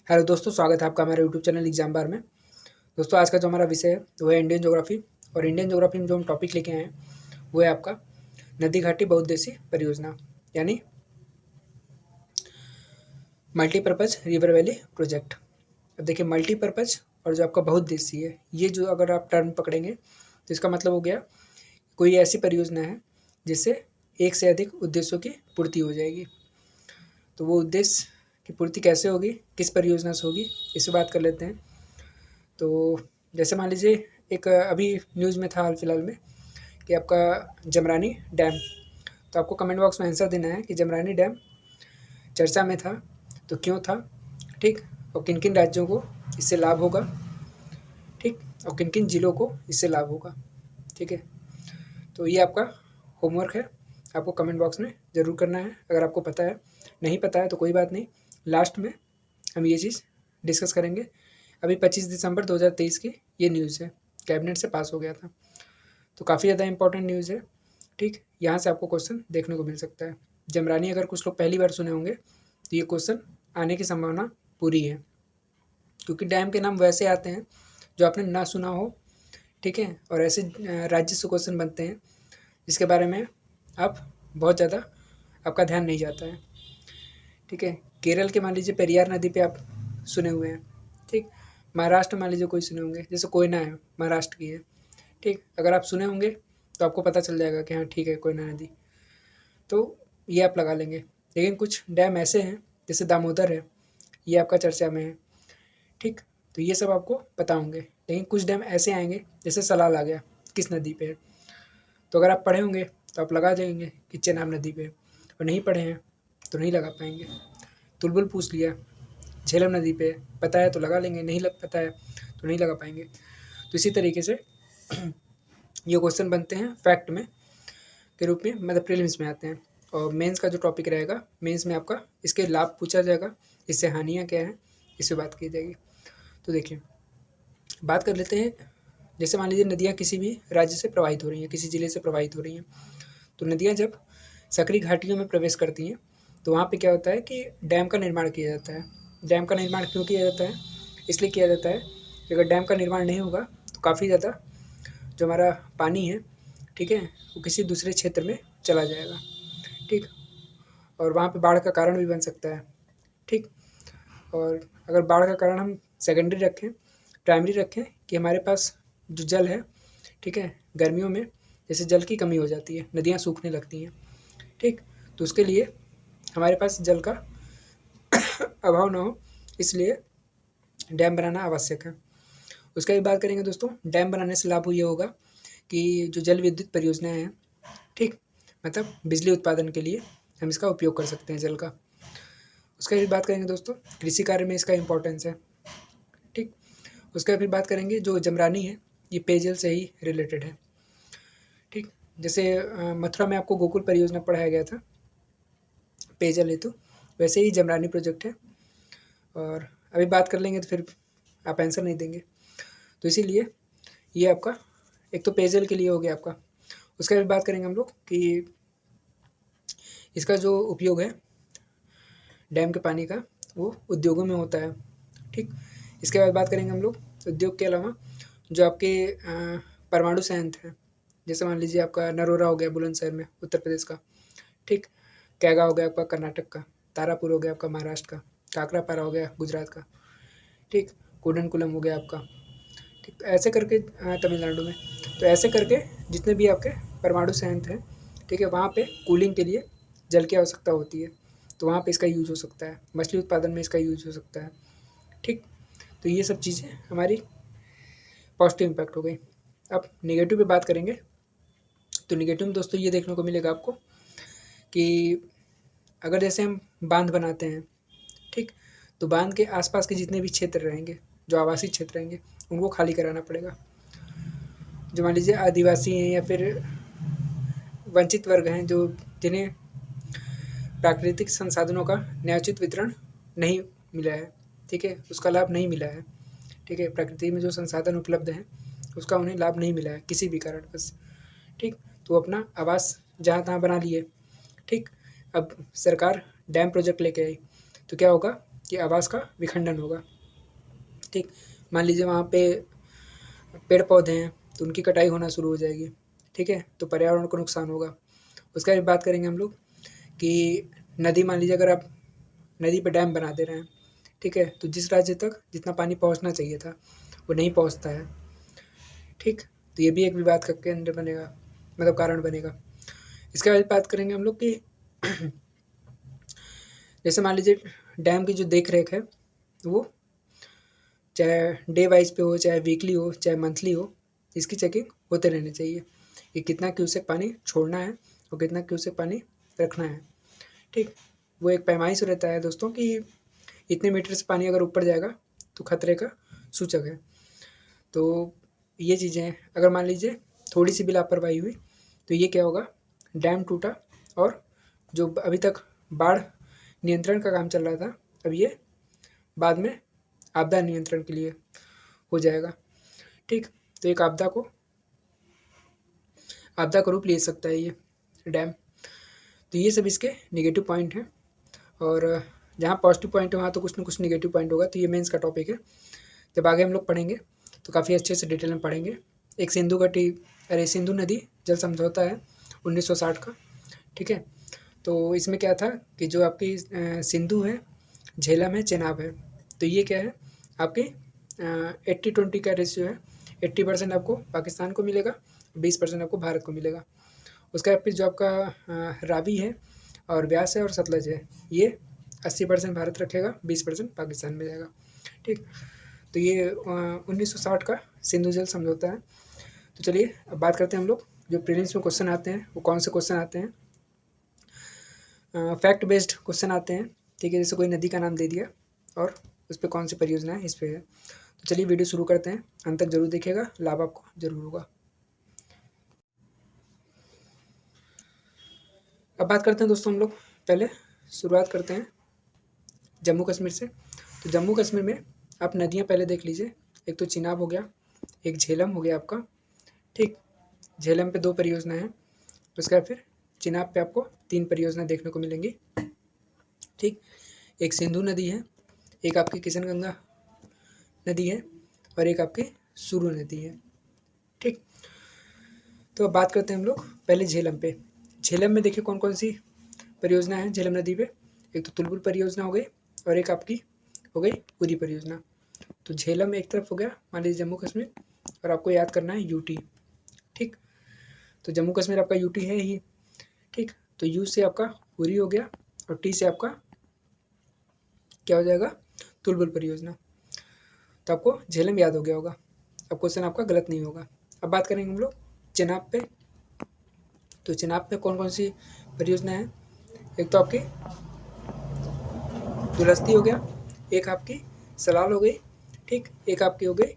Hello दोस्तों, स्वागत है आपका हमारे यूट्यूब चैनल एग्जाम बार में। दोस्तों, आज का जो हमारा विषय है वो है इंडियन ज्योग्राफी। और इंडियन ज्योग्राफी में जो हम टॉपिक लेके आए हैं वो है आपका नदी घाटी बहुउद्देशीय परियोजना, यानी मल्टीपर्पज़ रिवर वैली प्रोजेक्ट। अब देखिए, मल्टीपर्पज़ और जो आपका बहुउद्देशीय है, ये जो अगर आप टर्म पकड़ेंगे तो इसका मतलब हो गया कोई ऐसी परियोजना है जिससे एक से अधिक उद्देश्यों की पूर्ति हो जाएगी। तो वो उद्देश्य की पूर्ति कैसे होगी, किस परियोजना से होगी, इस पर बात कर लेते हैं। तो जैसे मान लीजिए, एक अभी न्यूज़ में था हाल फिलहाल में कि आपका जमरानी डैम। तो आपको कमेंट बॉक्स में आंसर देना है कि जमरानी डैम चर्चा में था तो क्यों था, ठीक, और किन किन राज्यों को इससे लाभ होगा, ठीक, और किन किन जिलों को इससे लाभ होगा। ठीक है, तो ये आपका होमवर्क है, आपको कमेंट बॉक्स में ज़रूर करना है। अगर आपको पता है, नहीं पता है तो कोई बात नहीं, लास्ट में हम ये चीज़ डिस्कस करेंगे। अभी 25 दिसंबर 2023 की ये न्यूज़ है, कैबिनेट से पास हो गया था, तो काफ़ी ज़्यादा इंपॉर्टेंट न्यूज़ है। ठीक, यहाँ से आपको क्वेश्चन देखने को मिल सकता है। जमरानी अगर कुछ लोग पहली बार सुने होंगे तो ये क्वेश्चन आने की संभावना पूरी है, क्योंकि डैम के नाम वैसे आते हैं जो आपने ना सुना हो। ठीक है, और ऐसे राज्य से क्वेश्चन बनते हैं जिसके बारे में आप बहुत ज़्यादा आपका ध्यान नहीं जाता है। ठीक है, केरल के मान लीजिए पेरियार नदी पे आप सुने हुए हैं। ठीक, महाराष्ट्र मान लीजिए कोई सुने होंगे, जैसे कोयना है, महाराष्ट्र की है। ठीक, अगर आप सुने होंगे तो आपको पता चल जाएगा कि हाँ ठीक है, कोयना नदी, तो ये आप लगा लेंगे। लेकिन कुछ डैम ऐसे हैं जैसे दामोदर है, ये आपका चर्चा में है। ठीक, तो ये सब आपको पता होंगे। लेकिन कुछ डैम ऐसे आएंगे जैसे सलाल आ गया, किस नदी पे है, तो अगर आप पढ़े होंगे तो आप लगा देंगे कि चेनाब नदी पे है, और नहीं पढ़े हैं तो नहीं लगा पाएंगे। तुलबुल पूछ लिया, झेलम नदी पे पता है तो लगा लेंगे, नहीं लग पता है तो नहीं लगा पाएंगे। तो इसी तरीके से ये क्वेश्चन बनते हैं फैक्ट में के रूप में, मतलब प्रीलिम्स में आते हैं। और मेंस का जो टॉपिक रहेगा, मेंस में आपका इसके लाभ पूछा जाएगा, इससे हानियाँ क्या हैं, इस पर बात की जाएगी। तो देखिए, बात कर लेते हैं। जैसे मान लीजिए नदियाँ किसी भी राज्य से प्रवाहित हो रही हैं, किसी ज़िले से प्रवाहित हो रही हैं, तो नदियाँ जब सकरी घाटियों में प्रवेश करती हैं तो वहाँ पे क्या होता है कि डैम का निर्माण किया जाता है। डैम का निर्माण क्यों किया जाता है? इसलिए किया जाता है कि अगर डैम का निर्माण नहीं होगा तो काफ़ी ज़्यादा जो हमारा पानी है, ठीक है, वो किसी दूसरे क्षेत्र में चला जाएगा। ठीक, और वहाँ पे बाढ़ का कारण भी बन सकता है। ठीक, और अगर बाढ़ का कारण हम सेकेंडरी रखें, प्राइमरी रखें कि हमारे पास जो जल है, ठीक है, गर्मियों में जैसे जल की कमी हो जाती है, नदियाँ सूखने लगती हैं। ठीक, तो उसके लिए हमारे पास जल का अभाव ना हो, इसलिए डैम बनाना आवश्यक है। उसका भी बात करेंगे दोस्तों, डैम बनाने से लाभ ये होगा कि जो जल विद्युत परियोजनाएँ हैं, ठीक, मतलब बिजली उत्पादन के लिए हम इसका उपयोग कर सकते हैं जल का। उसका भी बात करेंगे दोस्तों, कृषि कार्य में इसका इम्पोर्टेंस है। ठीक, उसका फिर बात करेंगे जो जमरानी है, ये पेयजल से ही रिलेटेड है। ठीक, जैसे मथुरा में आपको गोकुल परियोजना पढ़ाया गया था पेयजल हेतु, वैसे ही जमरानी प्रोजेक्ट है। और अभी बात कर लेंगे तो फिर आप आंसर नहीं देंगे, तो इसीलिए ये आपका एक तो पेयजल के लिए हो गया आपका। उसका भी बात करेंगे हम लोग कि इसका जो उपयोग है डैम के पानी का, वो उद्योगों में होता है। ठीक, इसके बाद बात करेंगे हम लोग उद्योग के अलावा जो आपके परमाणु संयंत्र हैं, जैसे मान लीजिए आपका नरोरा हो गया बुलंदशहर में, उत्तर प्रदेश का। ठीक, कैगा हो गया आपका कर्नाटक का, तारापुर हो गया आपका महाराष्ट्र का, काकरापारा हो गया गुजरात का। ठीक, कूडनकुलम हो गया आपका। ठीक, तो ऐसे करके तमिलनाडु में, तो ऐसे करके जितने भी आपके परमाणु संयंत्र हैं, ठीक है, वहाँ पे कूलिंग के लिए जल की आवश्यकता होती है, तो वहाँ पे इसका यूज हो सकता है। मछली उत्पादन में इसका यूज हो सकता है। ठीक, तो ये सब चीज़ें हमारी पॉजिटिव इम्पैक्ट हो गई। अब नेगेटिव पे बात करेंगे, तो नेगेटिव में दोस्तों ये देखने को मिलेगा आपको कि अगर जैसे हम बांध बनाते हैं, ठीक, तो बांध के आसपास के जितने भी क्षेत्र रहेंगे, जो आवासीय क्षेत्र रहेंगे, उनको खाली कराना पड़ेगा। जो मान लीजिए आदिवासी हैं या फिर वंचित वर्ग हैं, जो जिन्हें प्राकृतिक संसाधनों का न्यायोचित वितरण नहीं मिला है, ठीक है, उसका लाभ नहीं मिला है। ठीक है, प्रकृति में जो संसाधन उपलब्ध हैं उसका उन्हें लाभ नहीं मिला है किसी भी कारणवश। ठीक, तो अपना आवास जहाँ तहाँ बना लिए। ठीक, अब सरकार डैम प्रोजेक्ट लेके आई तो क्या होगा, कि आवास का विखंडन होगा। ठीक, मान लीजिए वहाँ पे पेड़ पौधे हैं तो उनकी कटाई होना शुरू हो जाएगी। ठीक है, तो पर्यावरण को नुकसान होगा। उसके बाद बात करेंगे हम लोग कि नदी, मान लीजिए अगर आप नदी पे डैम बना दे रहे हैं, ठीक है, तो जिस राज्य तक जितना पानी पहुँचना चाहिए था वो नहीं पहुँचता है। ठीक, तो ये भी एक विवाद का केंद्र बनेगा, मतलब कारण बनेगा। इसके बाद बात करेंगे हम लोग कि जैसे मान लीजिए डैम की जो देख रेख है वो चाहे डे वाइज पे हो, चाहे वीकली हो, चाहे मंथली हो, इसकी चेकिंग होते रहनी चाहिए कि कितना क्यूसेक पानी छोड़ना है और कितना क्यूसेक पानी रखना है। ठीक, वो एक पैमाइश रहता है दोस्तों कि इतने मीटर से पानी अगर ऊपर जाएगा तो खतरे का सूचक है। तो ये चीज़ें अगर मान लीजिए थोड़ी सी भी लापरवाही हुई तो ये क्या होगा, डैम टूटा और जो अभी तक बाढ़ नियंत्रण का काम चल रहा था अब ये बाद में आपदा नियंत्रण के लिए हो जाएगा। ठीक, तो एक आपदा का रूप ले सकता है ये डैम। तो ये सब इसके नेगेटिव पॉइंट हैं, और जहाँ पॉजिटिव पॉइंट है वहाँ तो कुछ ना कुछ नेगेटिव पॉइंट होगा। तो ये मेंस का टॉपिक है, जब आगे हम लोग पढ़ेंगे तो काफ़ी अच्छे से डिटेल में पढ़ेंगे। एक सिंधु नदी जल समझौता है 1960 का। ठीक है, तो इसमें क्या था कि जो आपकी सिंधु है, झेलम है, चेनाब है, तो ये क्या है आपके 80-20 का रेशियो है। 80% आपको पाकिस्तान को मिलेगा, 20% आपको भारत को मिलेगा। उसका फिर जो आपका रावी है और व्यास है और सतलज है, ये 80% भारत रखेगा, 20% पाकिस्तान में जाएगा। ठीक, तो ये 1960 का सिंधु जल समझौता है। तो चलिए अब बात करते हैं हम लोग जो प्रीलिम्स में क्वेश्चन आते हैं वो कौन से क्वेश्चन आते हैं। फैक्ट बेस्ड क्वेश्चन आते हैं। ठीक है, जैसे कोई नदी का नाम दे दिया और उस पर कौन सी परियोजना है इस पर है। तो चलिए वीडियो शुरू करते हैं, अंत तक जरूर देखिएगा, लाभ आपको जरूर होगा। अब बात करते हैं दोस्तों, हम लोग पहले शुरुआत करते हैं जम्मू कश्मीर से। तो जम्मू कश्मीर में आप नदियाँ पहले देख लीजिए। एक तो चिनाब हो गया, एक झेलम हो गया आपका। ठीक, झेलम पे 2 परियोजना है, उसके बाद फिर चिनाब पे आपको 3 परियोजना देखने को मिलेंगी। ठीक, एक सिंधु नदी है, एक आपकी किशनगंगा नदी है और एक आपकी सुरु नदी है। ठीक, तो अब बात करते हैं हम लोग पहले झेलम पे। झेलम में देखिए कौन कौन सी परियोजना है झेलम नदी पे। एक तो तुलबुल परियोजना हो गई और एक आपकी हो गई पूरी परियोजना। तो झेलम एक तरफ हो गया, मान लीजिए जम्मू कश्मीर, और आपको याद करना है यूटी। ठीक, तो जम्मू कश्मीर आपका यूटी है ही। ठीक, तो यू से आपका पूरी हो गया और टी से आपका क्या हो जाएगा, तुलबुल परियोजना। तो आपको झेलम याद हो गया होगा, अब क्वेश्चन आपका गलत नहीं होगा। अब बात करेंगे हम लोग चिनाब पे। तो चिनाब पे कौन कौन सी परियोजना है। एक तो आपकी दुलस्ती हो गया, एक आपकी सलाल हो गई, ठीक, एक आपकी हो गई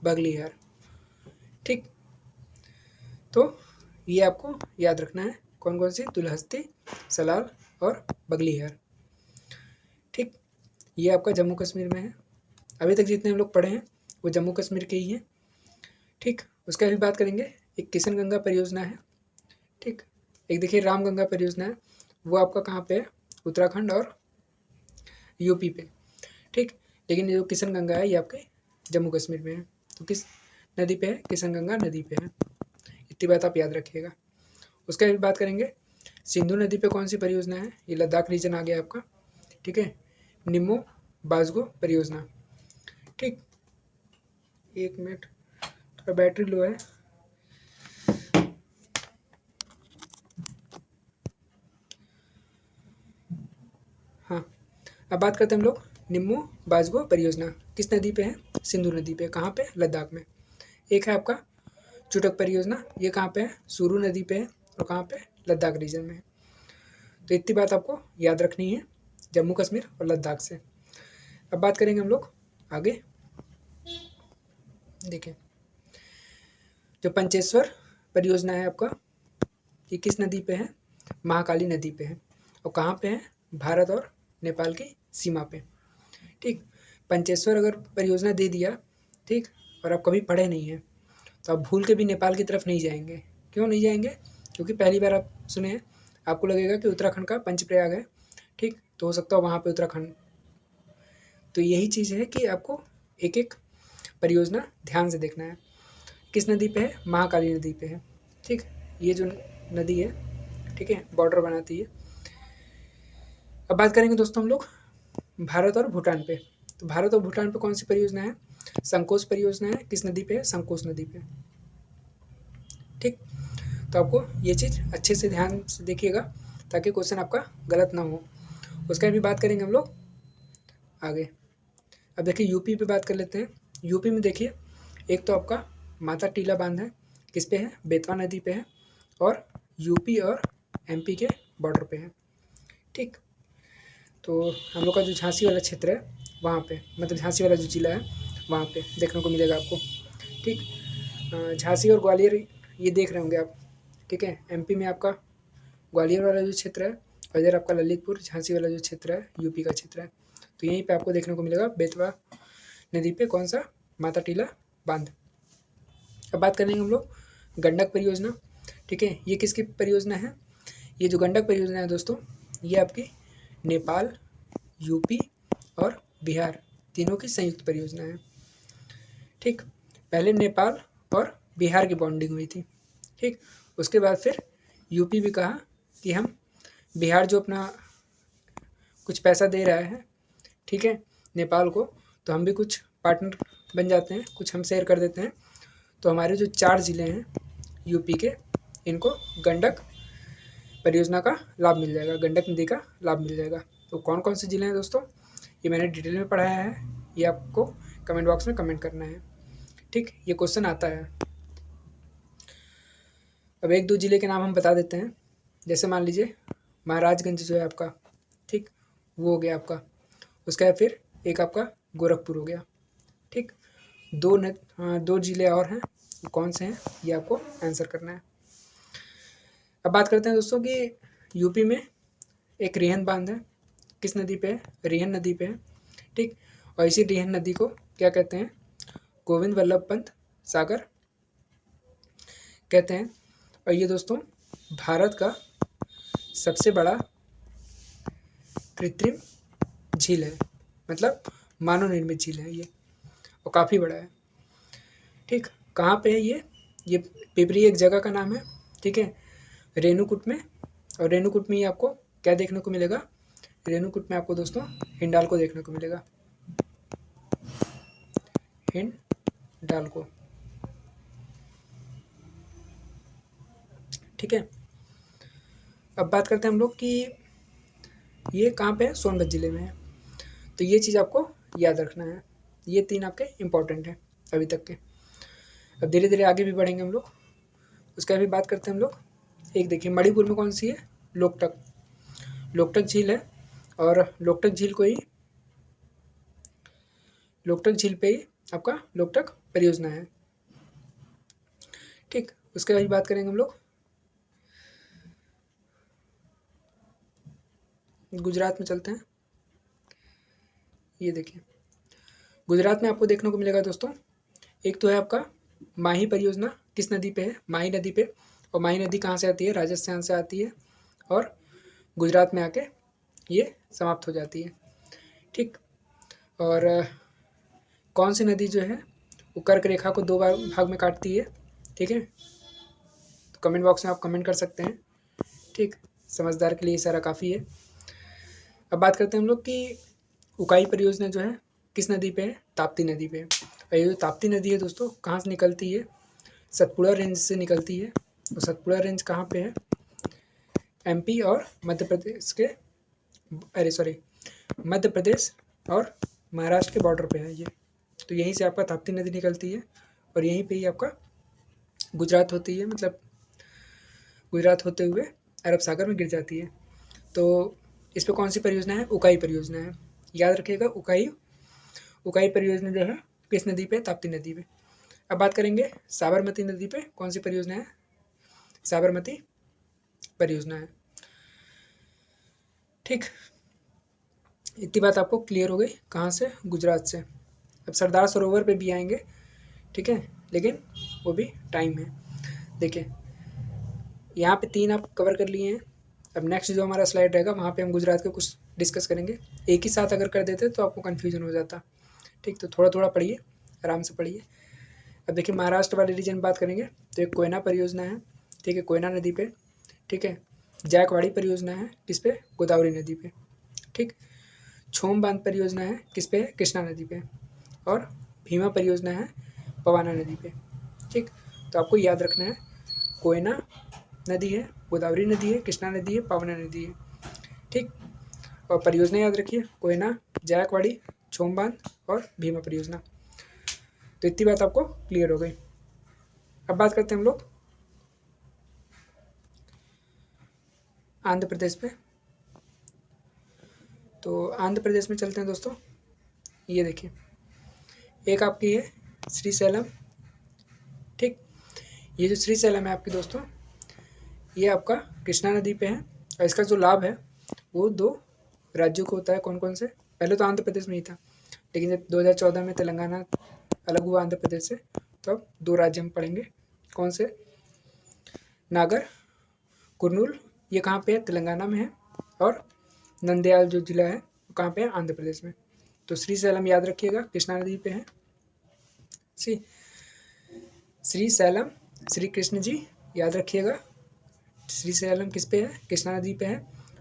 बगलीहार। ठीक, तो ये आपको याद रखना है कौन कौन सी, दुलहस्ती, सलाल और बगलीहार। ठीक, ये आपका जम्मू कश्मीर में है। अभी तक जितने हम लोग पढ़े हैं वो जम्मू कश्मीर के ही हैं। ठीक, उसका भी बात करेंगे। एक किशनगंगा परियोजना है। ठीक, एक देखिए रामगंगा परियोजना है, वो आपका कहाँ पे है, उत्तराखंड और यूपी पे। ठीक, लेकिन ये जो किशनगंगा है ये आपके जम्मू कश्मीर में है। तो किस नदी पे है, किशनगंगा नदी पे है, इतनी बात आप याद रखिएगा। उसका भी बात करेंगे सिंधु नदी पे कौन सी परियोजना है, ये लद्दाख रीजन आ गया आपका। ठीक है, निम्मो बाजगो परियोजना। ठीक, 1 मिनट, थोड़ा बैटरी लो है। हाँ, अब बात करते हैं हम लोग निम्मो बाजगो परियोजना किस नदी पे है, सिंधु नदी पे। कहाँ पे, लद्दाख में। एक है आपका चुटक परियोजना, ये कहाँ पे है, सुरु नदी पे है और कहाँ पे, लद्दाख रीजन में है। तो इतनी बात आपको याद रखनी है जम्मू कश्मीर और लद्दाख से। अब बात करेंगे हम लोग आगे। देखिए जो पंचेश्वर परियोजना है आपका, ये किस नदी पे है, महाकाली नदी पे है और कहाँ पे है, भारत और नेपाल की सीमा पे। ठीक, पंचेश्वर अगर परियोजना दे दिया, ठीक, और आप कभी पढ़े नहीं हैं तो आप भूल के भी नेपाल की तरफ नहीं जाएंगे। क्यों नहीं जाएंगे, क्योंकि पहली बार आप सुने हैं, आपको लगेगा कि उत्तराखंड का पंचप्रयाग है। ठीक, तो हो सकता है वहाँ पे उत्तराखंड तो यही चीज़ है कि आपको एक एक परियोजना ध्यान से देखना है। किस नदी पे है? महाकाली नदी पे है। ठीक, ये जो नदी है, ठीक है, बॉर्डर बनाती है। अब बात करेंगे दोस्तों हम लोग भारत और भूटान पे। तो भारत और भूटान पे कौन सी परियोजना है? संकोच परियोजना है। किस नदी पे है? संकोच नदी पे। ठीक, तो आपको ये चीज़ अच्छे से ध्यान से देखिएगा ताकि क्वेश्चन आपका गलत ना हो। उसका भी बात करेंगे हम लोग आगे। अब देखिए यूपी पे बात कर लेते हैं। यूपी में देखिए एक तो आपका माता टीला बांध है। किस पे है? बेतवा नदी पे है और यूपी और एमपी के बॉर्डर पे है। ठीक, तो हम लोग का जो झांसी वाला क्षेत्र है वहाँ पे, मतलब झांसी वाला जो ज़िला है वहाँ पे देखने को मिलेगा आपको। ठीक, झांसी और ग्वालियर ये देख रहे होंगे आप। ठीक है, एमपी में आपका ग्वालियर वाला जो क्षेत्र है और इधर आपका ललितपुर झांसी वाला जो क्षेत्र है यूपी का क्षेत्र है। तो यहीं पे आपको देखने को मिलेगा बेतवा नदी पे कौन सा? माता टीला बांध। अब बात करेंगे हम लोग गंडक परियोजना। ठीक है, ये किसकी परियोजना है? ये जो गंडक परियोजना है दोस्तों, ये आपकी नेपाल, यूपी और बिहार तीनों की संयुक्त परियोजना है। ठीक, पहले नेपाल और बिहार की बॉन्डिंग हुई थी। ठीक, उसके बाद फिर यूपी भी कहा कि हम बिहार जो अपना कुछ पैसा दे रहा है, ठीक है, नेपाल को, तो हम भी कुछ पार्टनर बन जाते हैं, कुछ हम शेयर कर देते हैं। तो हमारे जो 4 ज़िले हैं यूपी के, इनको गंडक परियोजना का लाभ मिल जाएगा, गंडक नदी का लाभ मिल जाएगा। तो कौन कौन से ज़िले हैं दोस्तों, ये मैंने डिटेल में पढ़ाया है, ये आपको कमेंट बॉक्स में कमेंट करना है। ठीक, ये क्वेश्चन आता है। अब 1-2 ज़िले के नाम हम बता देते हैं। जैसे मान लीजिए महाराजगंज जो है आपका, ठीक, वो हो गया आपका। उसका है फिर एक आपका गोरखपुर हो गया। ठीक, 2 ज़िले और हैं, कौन से हैं ये आपको आंसर करना है। अब बात करते हैं दोस्तों कि यूपी में एक रिहन बांध है। किस नदी पे है? रिहन नदी पे है। ठीक, और इसी रिहन नदी को क्या कहते हैं? गोविंद वल्लभ पंत सागर कहते हैं। और ये दोस्तों भारत का सबसे बड़ा कृत्रिम झील है, मतलब मानव निर्मित झील है ये, और काफ़ी बड़ा है। ठीक, कहाँ पे है ये पिपरी एक जगह का नाम है। ठीक है, रेणुकूट में। और रेणुकूट में ही आपको क्या देखने को मिलेगा? रेणुकूट में आपको दोस्तों हिंडाल्को देखने को मिलेगा, हिंडाल्को। ठीक है, अब बात करते हैं हम लोग कि ये कहाँ पे है? सोनभद्र ज़िले में है। तो ये चीज़ आपको याद रखना है। ये 3 आपके इम्पोर्टेंट हैं अभी तक के। अब धीरे धीरे आगे भी बढ़ेंगे हम लोग, उसका भी बात करते हैं हम लोग। एक देखिए मणिपुर में कौन सी है? लोकटक, लोकटक झील है। और लोकटक झील को ही, लोकटक झील पे ही आपका लोकटक परियोजना है। ठीक, उसके बाद बात करेंगे हम लोग गुजरात में चलते हैं। ये देखिए गुजरात में आपको देखने को मिलेगा दोस्तों, एक तो है आपका माही परियोजना। किस नदी पे है? माही नदी पे। और माही नदी कहाँ से आती है? राजस्थान से आती है और गुजरात में आके ये समाप्त हो जाती है। ठीक, और कौन सी नदी जो है वो कर्क रेखा को 2 भाग में काटती है? ठीक है, तो कमेंट बॉक्स में आप कमेंट कर सकते हैं। ठीक, समझदार के लिए इशारा काफ़ी है। अब बात करते हैं हम लोग कि उकाई परियोजना जो है किस नदी पे है? ताप्ती नदी पे है। और ये जो ताप्ती नदी है दोस्तों कहाँ से निकलती है? सतपुड़ा रेंज से निकलती है। तो सतपुड़ा रेंज कहाँ पे है? एमपी और मध्य प्रदेश के, अरे सॉरी, मध्य प्रदेश और महाराष्ट्र के बॉर्डर पे है ये। तो यहीं से आपका ताप्ती नदी निकलती है और यहीं पे ही आपका गुजरात होती है, मतलब गुजरात होते हुए अरब सागर में गिर जाती है। तो इस पर कौन सी परियोजना है? उकाई परियोजना है। याद रखिएगा, उकाई परियोजना जो है किस नदी पे? ताप्ती नदी पे। अब बात करेंगे साबरमती नदी पे कौन सी परियोजना है? साबरमती परियोजना है। ठीक, इतनी बात आपको क्लियर हो गई। कहाँ से? गुजरात से। अब सरदार सरोवर पे भी आएंगे, ठीक है, लेकिन वो भी टाइम है। देखिए यहाँ पे 3 आप कवर कर लिए हैं। अब नेक्स्ट जो हमारा स्लाइड रहेगा वहाँ पे हम गुजरात के कुछ डिस्कस करेंगे। एक ही साथ अगर कर देते तो आपको कन्फ्यूजन हो जाता। ठीक, तो थोड़ा थोड़ा पढ़िए, आराम से पढ़िए। अब देखिए महाराष्ट्र वाले रीजन में बात करेंगे तो एक कोयना परियोजना है, ठीक है, कोयना नदी पे। ठीक है, जायकवाड़ी परियोजना है किस पे, गोदावरी नदी पे। ठीक, छोम बांध परियोजना है किस पे, कृष्णा नदी पे। और भीमा परियोजना है पवाना नदी पे। ठीक, तो आपको याद रखना है कोयना नदी है, गोदावरी नदी है, कृष्णा नदी है, पवाना नदी है। ठीक, और परियोजना याद रखिए कोयना, जायकवाड़ी, छोम बांध और भीमा परियोजना। तो इतनी बात आपको क्लियर हो गई। अब बात करते हैं हम लोग आंध्र प्रदेश पे। तो आंध्र प्रदेश में चलते हैं दोस्तों। ये देखिए एक आपकी है श्रीशैलम। ठीक, ये जो श्रीशैलम है आपकी दोस्तों, ये आपका कृष्णा नदी पे है और इसका जो लाभ है वो 2 राज्यों को होता है। कौन कौन से, पहले तो आंध्र प्रदेश में ही था, लेकिन जब 2014 में तेलंगाना अलग हुआ आंध्र प्रदेश से, तो अब 2 राज्य हम पढ़ेंगे। कौन से, नागर कुर्नूल, ये कहाँ पे है, तेलंगाना में है। और नंदयाल जो जिला है वो कहाँ पे है, आंध्र प्रदेश में। तो श्रीशैलम याद रखिएगा, कृष्णा नदी पे है। श्रीशैलम, श्री कृष्ण जी याद रखिएगा। श्रीशैलम किस पे है, कृष्णा नदी पे है।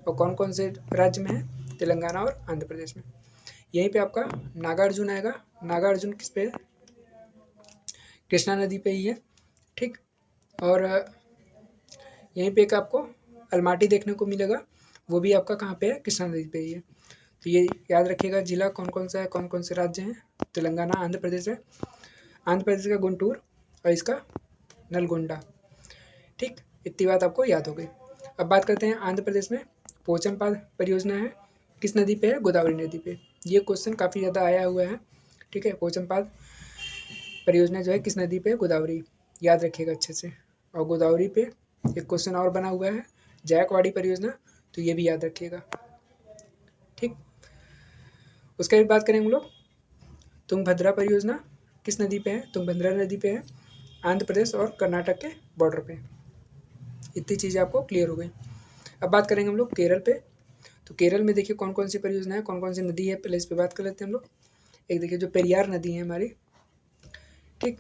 और कौन कौन से राज्य में है, तेलंगाना और आंध्र प्रदेश में। यहीं पे आपका नागार्जुन आएगा। नागार्जुन किस पे है, कृष्णा नदी पे ही है। ठीक, और यहीं पे एक आपको अलमाटी देखने को मिलेगा, वो भी आपका कहाँ पे है, कृष्णा नदी पे ही है। तो ये याद रखिएगा जिला कौन कौन सा है, कौन कौन से राज्य हैं, तेलंगाना, आंध्र प्रदेश है। आंध्र प्रदेश का गुंटूर और इसका नलगोंडा। ठीक, इतनी बात आपको याद हो गई। अब बात करते हैं आंध्र प्रदेश में पोचमपाद परियोजना है किस नदी पे है, गोदावरी नदी पे। ये क्वेश्चन काफ़ी ज़्यादा आया हुआ है। ठीक है, पोचमपाद परियोजना जो है किस नदी पे, गोदावरी, याद रखिएगा अच्छे से। और गोदावरी पे एक क्वेश्चन और बना हुआ है जायकवाड़ी परियोजना, तो ये भी याद रखिएगा। ठीक, उसका भी बात करेंगे हम लोग तुंगभद्रा परियोजना किस नदी पे है, तुंगभद्रा नदी पे है, आंध्र प्रदेश और कर्नाटक के बॉर्डर पे। इतनी चीज़ें आपको क्लियर हो गई। अब बात करेंगे हम लोग केरल पे। तो केरल में देखिए कौन कौन सी परियोजना है, कौन कौन सी नदी है, पहले इस पर बात कर लेते हैं हम लोग। एक देखिए जो पेरियार नदी है हमारी, ठीक,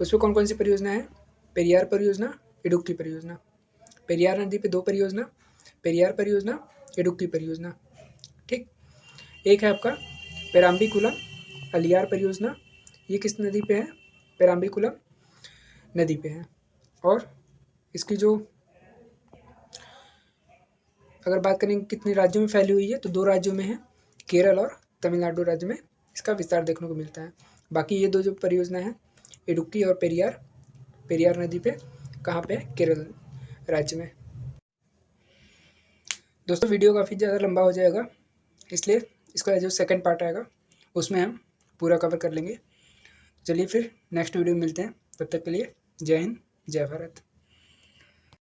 उस पर कौन कौन सी परियोजना है, पेरियार परियोजना, इडुक्की परियोजना। पेरियार नदी पे 2 परियोजना, पेरियार परियोजना, इडुक्की परियोजना। ठीक, एक है आपका पेराम्बिकुलम अलियार परियोजना, ये किस नदी पे है, पेराम्बिकुलम नदी पे है। और इसकी जो अगर बात करें कितने राज्यों में फैली हुई है, तो 2 राज्यों में है, केरल और तमिलनाडु राज्य में इसका विस्तार देखने को मिलता है। बाकी ये 2 जो परियोजना है इडुक्की और पेरियार, पेरियार नदी पे कहाँ पे है, केरल राज्य में। दोस्तों वीडियो काफ़ी ज़्यादा लंबा हो जाएगा, इसलिए इसका जो सेकंड पार्ट आएगा उसमें हम पूरा कवर कर लेंगे। चलिए फिर नेक्स्ट वीडियो में मिलते हैं, तब तक के लिए जय हिंद, जय भारत।